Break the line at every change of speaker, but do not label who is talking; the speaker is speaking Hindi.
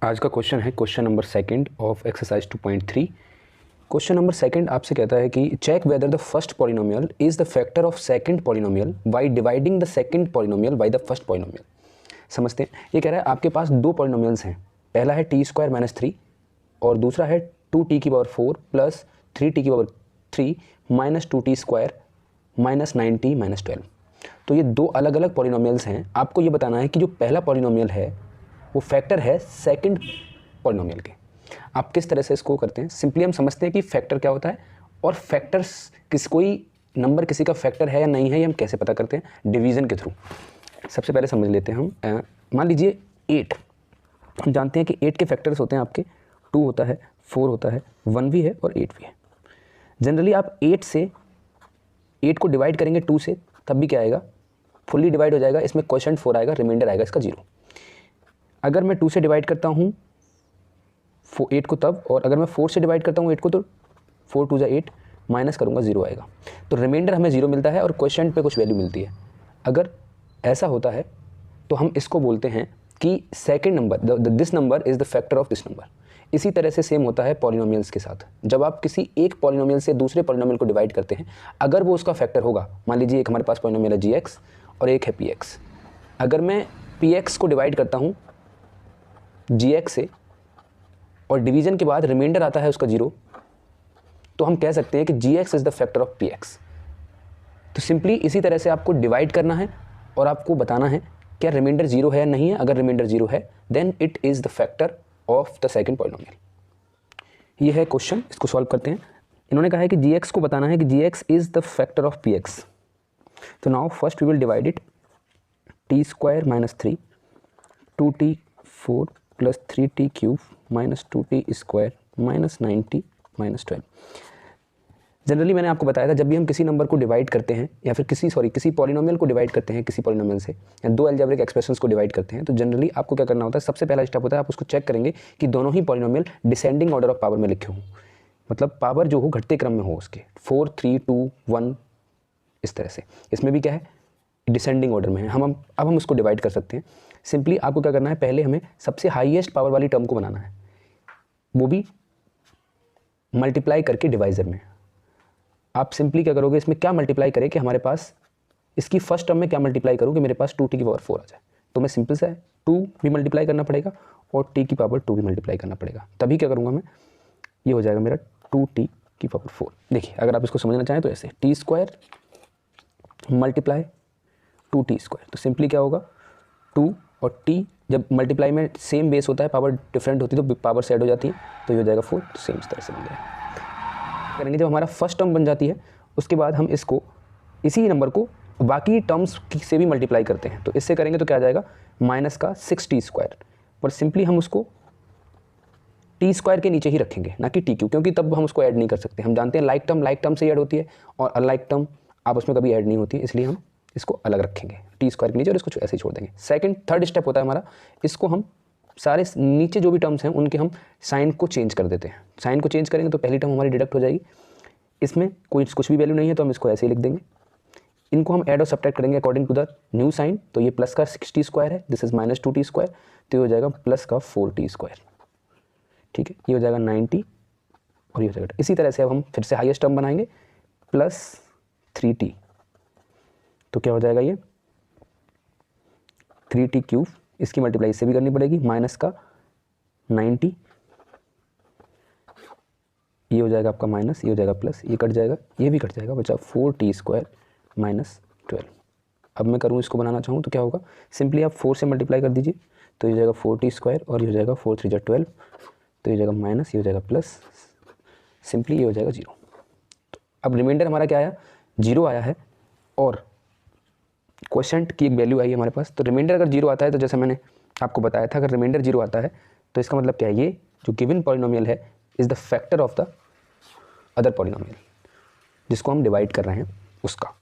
आज का क्वेश्चन है question number second of exercise 2.3। Question number second आपसे कहता है कि check whether the first polynomial is the factor of second polynomial by dividing the second polynomial by the first polynomial. समझते हैं। ये कह रहा है आपके पास दो पॉलिनोमियल्स हैं, पहला है t² - 3 और दूसरा है 2t⁴ plus 3t⁴ minus 2t² minus 9t minus 12। तो ये दो अलग अलग पॉलिनोमियल्स हैं। आपको ये बताना है कि जो पहला पॉलिनोमियल है वो फैक्टर है सेकंड पॉलिनोमियल के। आप किस तरह से इसको करते हैं, सिंपली हम समझते हैं कि फैक्टर क्या होता है और फैक्टर्स कोई नंबर किसी का फैक्टर है या नहीं है ये हम कैसे पता करते हैं, डिवीज़न के थ्रू। सबसे पहले समझ लेते हैं हम, मान लीजिए 8, हम जानते हैं कि 8 के फैक्टर्स होते हैं आपके 2 होता है, 4 होता है, 1 भी है और 8 भी है। जनरली आप 8 को डिवाइड करेंगे 2 से, तब भी क्या आएगा, फुल्ली डिवाइड हो जाएगा, इसमें क्वोशंट 4 आएगा, रिमाइंडर आएगा इसका 0। अगर मैं 2 से डिवाइड करता हूँ 8 को तब, और अगर मैं 4 से डिवाइड करता हूँ 8 को तो 4 2 8 माइनस करूँगा 0 आएगा। तो रिमाइंडर हमें 0 मिलता है और क्वोशंट पे कुछ वैल्यू मिलती है। अगर ऐसा होता है तो हम इसको बोलते हैं कि second number, this number is the factor of this number. इसी तरह से सेम होता है पॉलिनोमियल्स के साथ। जब आप किसी एक पॉलिनोमियल से दूसरे पॉलिनोमियल को डिवाइड करते हैं, अगर वो उसका फैक्टर होगा, मान लीजिए एक हमारे पास पॉलिनोमियल है gx और एक है px। अगर मैं px को डिवाइड करता हूँ gx से और डिवीजन के बाद रिमाइंडर आता है उसका 0, तो हम कह सकते हैं कि gx is the factor of px। तो सिंपली इसी तरह से आपको डिवाइड करना है और आपको बताना है क्या रिमाइंडर 0 है या नहीं है। अगर रिमाइंडर 0 है then it is the factor of the second polynomial. ये है क्वेश्चन, इसको सॉल्व करते हैं। इन्होंने कहा है कि gx को बताना है कि gx is the factor of px। तो now first we will divide it, t² - 3 2t⁴ plus 3t³ minus 2t² minus 9t minus 12। Generally मैंने आपको बताया था जब भी हम किसी नंबर को डिवाइड करते हैं या फिर किसी पॉलिनोमियल को डिवाइड करते हैं किसी पॉलिनोमियल से, या दो अलजेब्रिक एक्सप्रेशंस को डिवाइड करते हैं, तो जनरली आपको क्या करना होता है, सबसे पहला स्टेप होता है आप उसको चेक करेंगे कि दोनों ही polynomial descending order of power में लिखे हों, मतलब पावर जो हो घटते क्रम में हो उसके, 4 3 2 1 इस तरह से। इसमें भी क्या है, डिसेंडिंग ऑर्डर में है। अब हम उसको डिवाइड कर सकते हैं। सिंपली आपको क्या करना है, पहले हमें सबसे हाईएस्ट पावर वाली टर्म को बनाना है, वो भी मल्टीप्लाई करके डिवाइजर में। आप सिंपली क्या करोगे, इसमें क्या मल्टीप्लाई करें कि हमारे पास इसकी फर्स्ट टर्म में क्या मल्टीप्लाई करूँ कि मेरे पास 2t⁴ आ जाए। तो मैं सिंपल सा है 2 भी मल्टीप्लाई करना पड़ेगा और t⁴ भी मल्टीप्लाई करना पड़ेगा, तभी क्या करूँगा मैं, ये हो जाएगा मेरा 2t⁴। देखिए अगर आप इसको समझना चाहें तो ऐसे t² मल्टीप्लाई 2t², तो सिंपली क्या होगा 2 और t जब मल्टीप्लाई में सेम बेस होता है, पावर डिफरेंट होती है तो पावर से ऐड हो जाती है, तो ये हो जाएगा 4। तो सेम इस तरह से बन जाएगा। करेंगे जब हमारा फर्स्ट टर्म बन जाती है उसके बाद हम इसको इसी नंबर को बाकी टर्म्स से भी मल्टीप्लाई करते हैं, तो इससे करेंगे तो क्या आ जाएगा माइनस का 6t²। पर सिंपली हम उसको t² के नीचे ही रखेंगे, ना कि tq, क्योंकि तब हम उसको ऐड नहीं कर सकते। हम जानते हैं लाइक टर्म से ऐड होती है और अनलाइक टर्म आपस में कभी ऐड नहीं होती, इसलिए हम इसको अलग रखेंगे t² के नीचे और इसको ऐसे ही छोड़ देंगे। थर्ड स्टेप होता है हमारा, इसको हम सारे नीचे जो भी टर्म्स हैं उनके हम साइन को चेंज कर देते हैं। साइन को चेंज करेंगे तो पहली टर्म हमारी डिडक्ट हो जाएगी, इसमें कुछ भी वैल्यू नहीं है तो हम इसको ऐसे ही लिख देंगे। इनको हम ऐड और सब्ट्रैक्ट करेंगे according to the new sign, तो ये प्लस का 6t² है, दिस इज माइनस 2t², तो ये हो जाएगा प्लस का 4t²। ठीक है, ये हो जाएगा 90 और ये हो जाएगा। इसी तरह से अब हम फिर से हाईएस्ट टर्म बनाएंगे प्लस 3t, तो क्या हो जाएगा ये 3t³, इसकी मल्टीप्लाई इससे भी करनी पड़ेगी, माइनस का 90, ये हो जाएगा आपका माइनस, ये हो जाएगा प्लस, ये कट जाएगा, ये भी कट जाएगा, बचा 4t² माइनस 12। अब मैं करूँ इसको बनाना चाहूँ तो क्या होगा, सिंपली आप 4 से मल्टीप्लाई कर दीजिए, तो ये हो जाएगा 4t² और ये हो जाएगा 4 3 12, तो ये हो जाएगा माइनस, ये हो जाएगा प्लस, सिंपली ये हो जाएगा 0। तो अब रिमाइंडर हमारा क्या आया, 0 आया है और क्वोशंट की एक वैल्यू आई है हमारे पास। तो रिमाइंडर अगर 0 आता है तो जैसे मैंने आपको बताया था, अगर रिमाइंडर 0 आता है तो इसका मतलब क्या है, ये जो गिवन पॉलिनोमियल है is the factor of the other polynomial जिसको हम डिवाइड कर रहे हैं उसका।